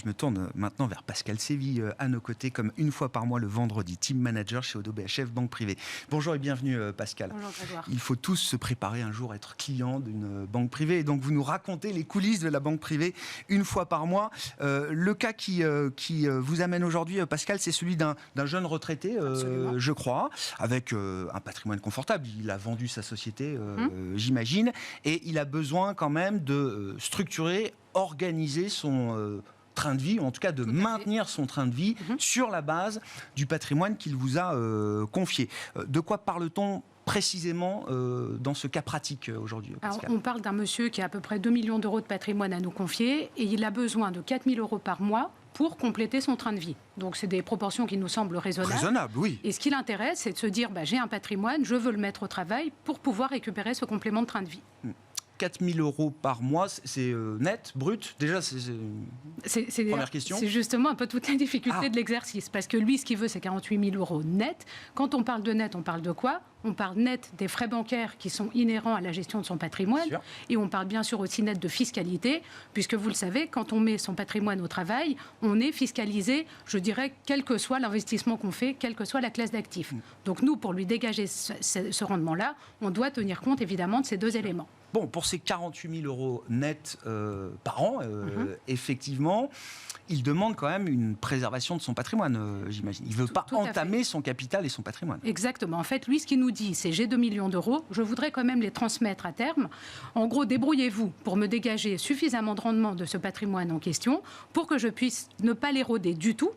je me tourne maintenant vers Pascal Sévy, à nos côtés, comme une fois par mois le vendredi, team manager chez Oddo BHF Banque Privée. Bonjour et bienvenue Pascal. Bonjour Grégoire. Il faut tous se préparer un jour à être client d'une banque privée, et donc vous nous racontez les coulisses de la banque privée une fois par mois. Le cas qui vous amène aujourd'hui, Pascal, c'est celui d'un jeune retraité, je crois, avec un patrimoine confortable. Il a vendu sa société, j'imagine, et il a besoin quand même de structurer, organiser son train de vie, ou en tout cas de maintenir son train de vie sur la base du patrimoine qu'il vous a confié. De quoi parle-t-on précisément dans ce cas pratique aujourd'hui, Pascal? On parle d'un monsieur qui a à peu près 2 millions d'euros de patrimoine à nous confier et il a besoin de 4 000 euros par mois pour compléter son train de vie. Donc c'est des proportions qui nous semblent raisonnables. Raisonnable, oui. Et ce qui l'intéresse, c'est de se dire, j'ai un patrimoine, je veux le mettre au travail pour pouvoir récupérer ce complément de train de vie. 4 000 euros par mois, c'est net, brut? Déjà, c'est première question. C'est justement un peu toute la difficulté de l'exercice. Parce que lui, ce qu'il veut, c'est 48 000 euros net. Quand on parle de net, on parle de quoi? On parle net des frais bancaires qui sont inhérents à la gestion de son patrimoine. Et on parle bien sûr aussi net de fiscalité, puisque vous le savez, quand on met son patrimoine au travail, on est fiscalisé, je dirais, quel que soit l'investissement qu'on fait, quelle que soit la classe d'actifs. Donc nous, pour lui dégager ce rendement-là, on doit tenir compte évidemment de ces deux éléments. Bon, pour ces 48 000 euros nets par an, effectivement, il demande quand même une préservation de son patrimoine, j'imagine. Il ne veut pas entamer son capital et son patrimoine. Exactement. En fait, lui, ce qu'il nous dit, c'est j'ai 2 millions d'euros, je voudrais quand même les transmettre à terme. En gros, débrouillez-vous pour me dégager suffisamment de rendement de ce patrimoine en question pour que je puisse ne pas l'éroder du tout.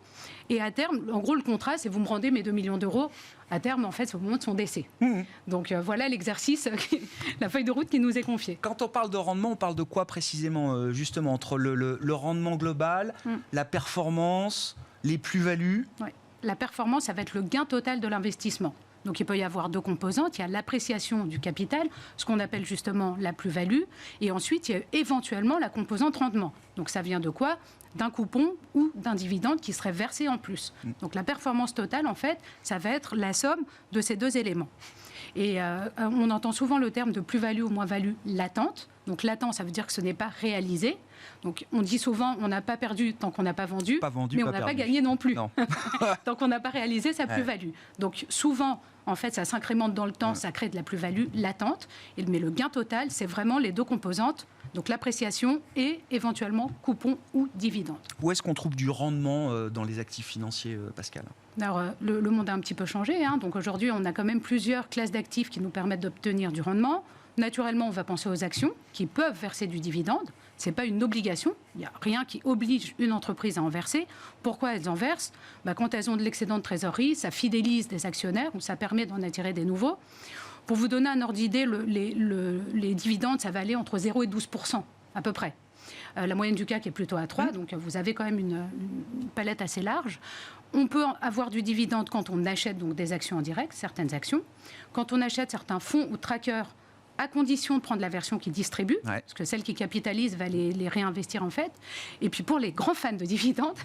Et à terme, en gros, le contrat, c'est vous me rendez mes 2 millions d'euros. À terme, en fait, c'est au moment de son décès. Donc voilà l'exercice, la feuille de route qui nous est confiée. Quand on parle de rendement, on parle de quoi précisément, justement, entre le rendement global, la performance, les plus-values? La performance, ça va être le gain total de l'investissement. Donc il peut y avoir deux composantes. Il y a l'appréciation du capital, ce qu'on appelle justement la plus-value. Et ensuite, il y a éventuellement la composante rendement. Donc ça vient de quoi? D'un coupon ou d'un dividende qui serait versé en plus. Donc la performance totale, en fait, ça va être la somme de ces deux éléments. Et on entend souvent le terme de plus-value ou moins-value latente. Donc latent, ça veut dire que ce n'est pas réalisé. Donc on dit souvent on n'a pas perdu tant qu'on n'a pas vendu, mais on n'a pas gagné non plus. Non. Tant qu'on n'a pas réalisé sa plus-value. Donc souvent, en fait, ça s'incrémente dans le temps, ça crée de la plus-value latente. Mais le gain total, c'est vraiment les deux composantes, donc l'appréciation et éventuellement coupon ou dividende. Où est-ce qu'on trouve du rendement dans les actifs financiers, Pascal? Alors, le monde a un petit peu changé. Donc aujourd'hui, on a quand même plusieurs classes d'actifs qui nous permettent d'obtenir du rendement. Naturellement, on va penser aux actions qui peuvent verser du dividende. Ce n'est pas une obligation. Il n'y a rien qui oblige une entreprise à en verser. Pourquoi elles en versent? Quand elles ont de l'excédent de trésorerie, ça fidélise des actionnaires ou ça permet d'en attirer des nouveaux. Pour vous donner un ordre d'idée, les dividendes, ça va aller entre 0 et 12% à peu près. La moyenne du CAC est plutôt à 3, donc vous avez quand même une palette assez large. On peut avoir du dividende quand on achète donc des actions en direct, certaines actions. Quand on achète certains fonds ou trackers, à condition de prendre la version qui distribue, parce que celle qui capitalise va les réinvestir en fait. Et puis pour les grands fans de dividendes,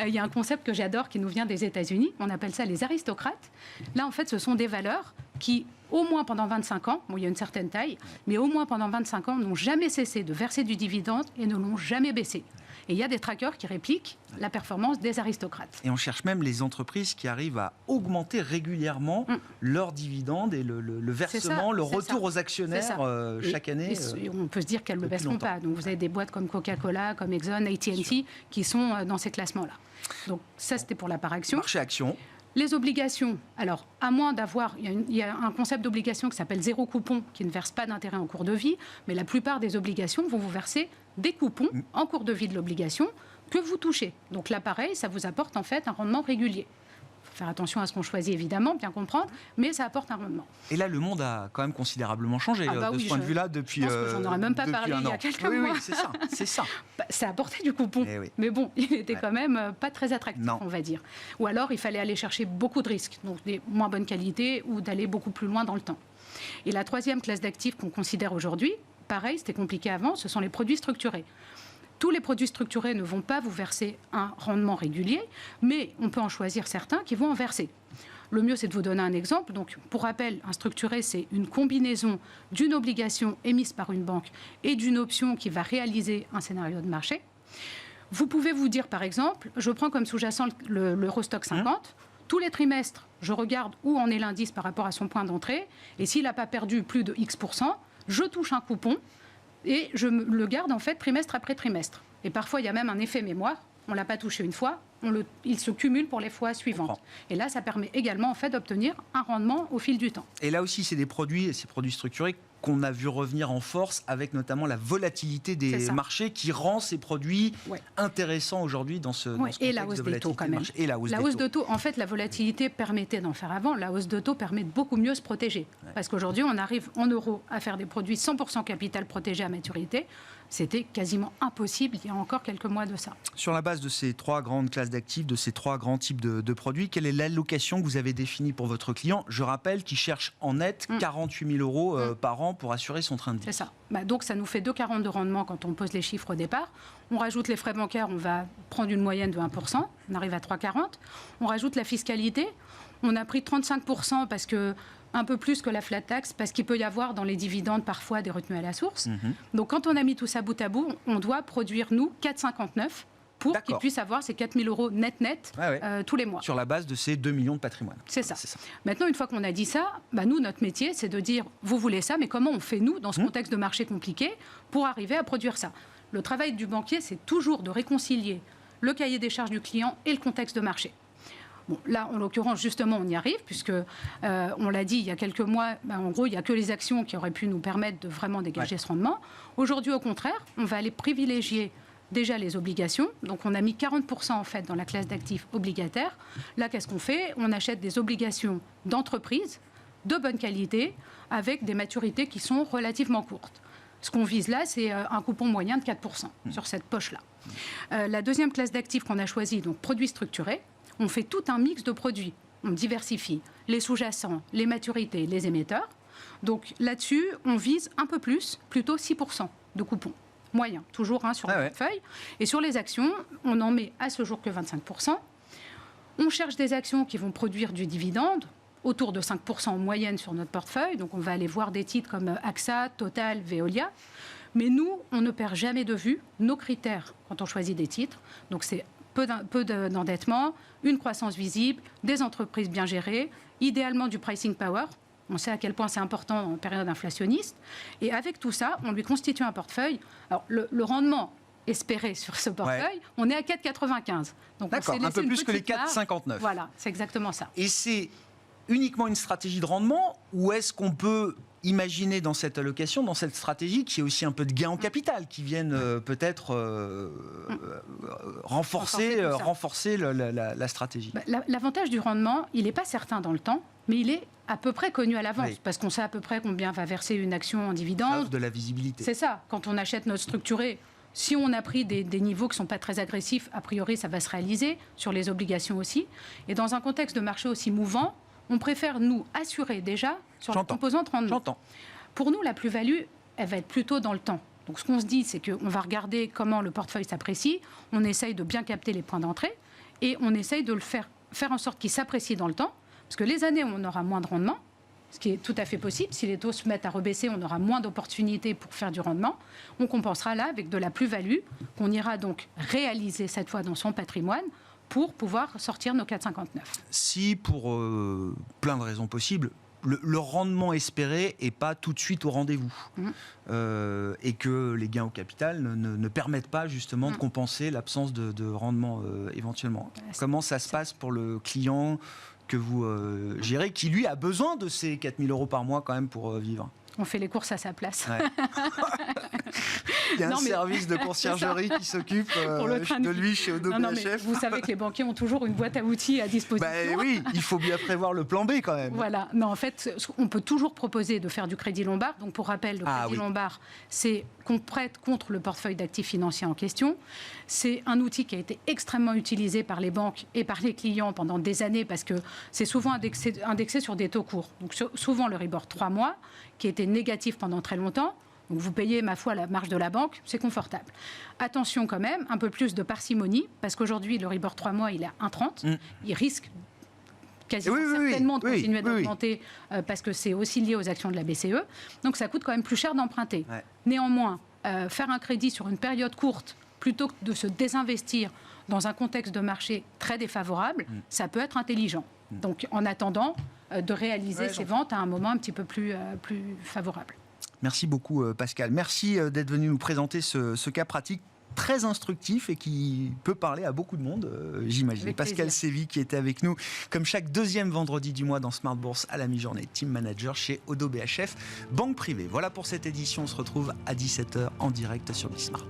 il y a un concept que j'adore qui nous vient des États-Unis, on appelle ça les aristocrates. Là en fait ce sont des valeurs qui, au moins pendant 25 ans, il y a une certaine taille, mais au moins pendant 25 ans, n'ont jamais cessé de verser du dividende et ne l'ont jamais baissé. Et il y a des trackers qui répliquent la performance des aristocrates. Et on cherche même les entreprises qui arrivent à augmenter régulièrement leurs dividendes et le versement, le retour aux actionnaires chaque année. Et on peut se dire qu'elles ne le baisseront pas. Donc vous avez des boîtes comme Coca-Cola, comme Exxon, AT&T qui sont dans ces classements-là. Donc ça, c'était pour la par action. Marché action. Les obligations, alors à moins d'avoir, il y a un concept d'obligation qui s'appelle zéro coupon, qui ne verse pas d'intérêt en cours de vie, mais la plupart des obligations vont vous verser des coupons en cours de vie de l'obligation que vous touchez. Donc là, pareil, ça vous apporte en fait un rendement régulier. Il faut faire attention à ce qu'on choisit, évidemment, bien comprendre, mais ça apporte un rendement. Et là, le monde a quand même considérablement changé de ce point de vue-là depuis un an. Je pense que j'en aurais même pas parlé il y a quelques mois. Oui, c'est ça. Ça apportait du coupon, mais bon, il n'était quand même pas très attractif, on va dire. Ou alors, il fallait aller chercher beaucoup de risques, donc des moins bonnes qualités ou d'aller beaucoup plus loin dans le temps. Et la troisième classe d'actifs qu'on considère aujourd'hui, pareil, c'était compliqué avant, ce sont les produits structurés. Tous les produits structurés ne vont pas vous verser un rendement régulier, mais on peut en choisir certains qui vont en verser. Le mieux, c'est de vous donner un exemple. Donc, pour rappel, un structuré, c'est une combinaison d'une obligation émise par une banque et d'une option qui va réaliser un scénario de marché. Vous pouvez vous dire, par exemple, je prends comme sous-jacent l'Eurostock 50. Tous les trimestres, je regarde où en est l'indice par rapport à son point d'entrée. Et s'il n'a pas perdu plus de X%, je touche un coupon et je le garde en fait trimestre après trimestre. Et parfois, il y a même un effet mémoire. On ne l'a pas touché une fois, il se cumule pour les fois suivantes. Et là, ça permet également en fait, d'obtenir un rendement au fil du temps. Et là aussi, c'est des produits structurés qu'on a vu revenir en force avec notamment la volatilité des marchés qui rend ces produits intéressants aujourd'hui dans ce contexte et la hausse des taux quand même. Et la hausse de taux, en fait, la volatilité permettait d'en faire avant. La hausse de taux permet de beaucoup mieux se protéger. Parce qu'aujourd'hui, on arrive en euros à faire des produits 100% capital protégé à maturité. C'était quasiment impossible il y a encore quelques mois de ça. Sur la base de ces 3 grandes classes d'actifs, de ces 3 grands types de produits, quelle est l'allocation que vous avez définie pour votre client ? Je rappelle qu'il cherche en net 48 000 euros par an pour assurer son train de vie. C'est ça. Donc ça nous fait 2,40 de rendement quand on pose les chiffres au départ. On rajoute les frais bancaires, on va prendre une moyenne de 1%, on arrive à 3,40. On rajoute la fiscalité, on a pris 35% parce que un peu plus que la flat tax, parce qu'il peut y avoir dans les dividendes parfois des retenues à la source. Donc quand on a mis tout ça bout à bout, on doit produire, nous, 4,59 pour qu'ils puissent avoir ces 4 000 euros net tous les mois. Sur la base de ces 2 millions de patrimoine. C'est ça. Maintenant, une fois qu'on a dit ça, nous, notre métier, c'est de dire, vous voulez ça, mais comment on fait, nous, dans ce contexte de marché compliqué, pour arriver à produire ça ? Le travail du banquier, c'est toujours de réconcilier le cahier des charges du client et le contexte de marché. Bon, là, en l'occurrence, justement, on y arrive, puisque on l'a dit il y a quelques mois, en gros, il n'y a que les actions qui auraient pu nous permettre de vraiment dégager ce rendement. Aujourd'hui, au contraire, on va aller privilégier déjà les obligations. Donc, on a mis 40% en fait dans la classe d'actifs obligataires. Là, qu'est-ce qu'on fait ? On achète des obligations d'entreprise de bonne qualité, avec des maturités qui sont relativement courtes. Ce qu'on vise là, c'est un coupon moyen de 4% sur cette poche-là. La deuxième classe d'actifs qu'on a choisie, donc produits structurés, on fait tout un mix de produits. On diversifie les sous-jacents, les maturités, les émetteurs. Donc là-dessus, on vise un peu plus, plutôt 6% de coupons moyen, toujours sur le portefeuille. Et sur les actions, on en met à ce jour que 25%. On cherche des actions qui vont produire du dividende, autour de 5% en moyenne sur notre portefeuille. Donc on va aller voir des titres comme AXA, Total, Veolia. Mais nous, on ne perd jamais de vue nos critères quand on choisit des titres. Donc c'est peu d'endettement, une croissance visible, des entreprises bien gérées, idéalement du pricing power. On sait à quel point c'est important en période inflationniste. Et avec tout ça, on lui constitue un portefeuille. Alors, le rendement espéré sur ce portefeuille, on est à 4,95. Donc, d'accord, un peu plus que les 4,59. Voilà, c'est exactement ça. Et c'est uniquement une stratégie de rendement, ou est-ce qu'on peut imaginer dans cette allocation, dans cette stratégie, qu'il y ait aussi un peu de gains en capital qui viennent peut-être renforcer la stratégie ? L'avantage du rendement, il n'est pas certain dans le temps, mais il est à peu près connu à l'avance, parce qu'on sait à peu près combien va verser une action en dividende. Ça offre de la visibilité. C'est ça. Quand on achète notre structuré, si on a pris des niveaux qui ne sont pas très agressifs, a priori, ça va se réaliser, sur les obligations aussi. Et dans un contexte de marché aussi mouvant, on préfère, nous, assurer déjà sur la composante rendement. J'entends. Pour nous, la plus-value, elle va être plutôt dans le temps. Donc, ce qu'on se dit, c'est qu'on va regarder comment le portefeuille s'apprécie, on essaye de bien capter les points d'entrée, et on essaye de le faire en sorte qu'il s'apprécie dans le temps, parce que les années où on aura moins de rendement, ce qui est tout à fait possible, si les taux se mettent à rebaisser, on aura moins d'opportunités pour faire du rendement, on compensera là avec de la plus-value, qu'on ira donc réaliser cette fois dans son patrimoine, pour pouvoir sortir nos 4,59. Si, pour plein de raisons possibles, le rendement espéré n'est pas tout de suite au rendez-vous, et que les gains au capital ne permettent pas justement de compenser l'absence de rendement éventuellement. Comment ça se passe pour le client que vous gérez, qui lui a besoin de ces 4 000 euros par mois quand même pour vivre ? On fait les courses à sa place. Ouais. Il y a un service de conciergerie qui s'occupe de lui chez Odo BHF. Vous savez que les banquiers ont toujours une boîte à outils à disposition. Oui, il faut bien prévoir le plan B quand même. Voilà. Non, en fait, on peut toujours proposer de faire du crédit lombard. Donc, pour rappel, le crédit lombard, c'est qu'on prête contre le portefeuille d'actifs financiers en question. C'est un outil qui a été extrêmement utilisé par les banques et par les clients pendant des années parce que c'est souvent indexé sur des taux courts. Donc, souvent, le Euribor 3 mois, qui était négatif pendant très longtemps. Donc vous payez, ma foi, la marge de la banque, c'est confortable. Attention quand même, un peu plus de parcimonie, parce qu'aujourd'hui, le Euribor 3 mois, il est à 1,30. Il risque quasiment certainement de continuer d'augmenter parce que c'est aussi lié aux actions de la BCE. Donc ça coûte quand même plus cher d'emprunter. Ouais. Néanmoins, faire un crédit sur une période courte, plutôt que de se désinvestir dans un contexte de marché très défavorable, ça peut être intelligent. Donc, en attendant de réaliser ces ventes à un moment un petit peu plus favorable. Merci beaucoup, Pascal. Merci d'être venu nous présenter ce cas pratique très instructif et qui peut parler à beaucoup de monde, j'imagine. Pascal Sévy qui était avec nous, comme chaque deuxième vendredi du mois dans Smart Bourse à la mi-journée, Team Manager chez Oddo BHF, banque privée. Voilà pour cette édition, on se retrouve à 17h en direct sur Bismart.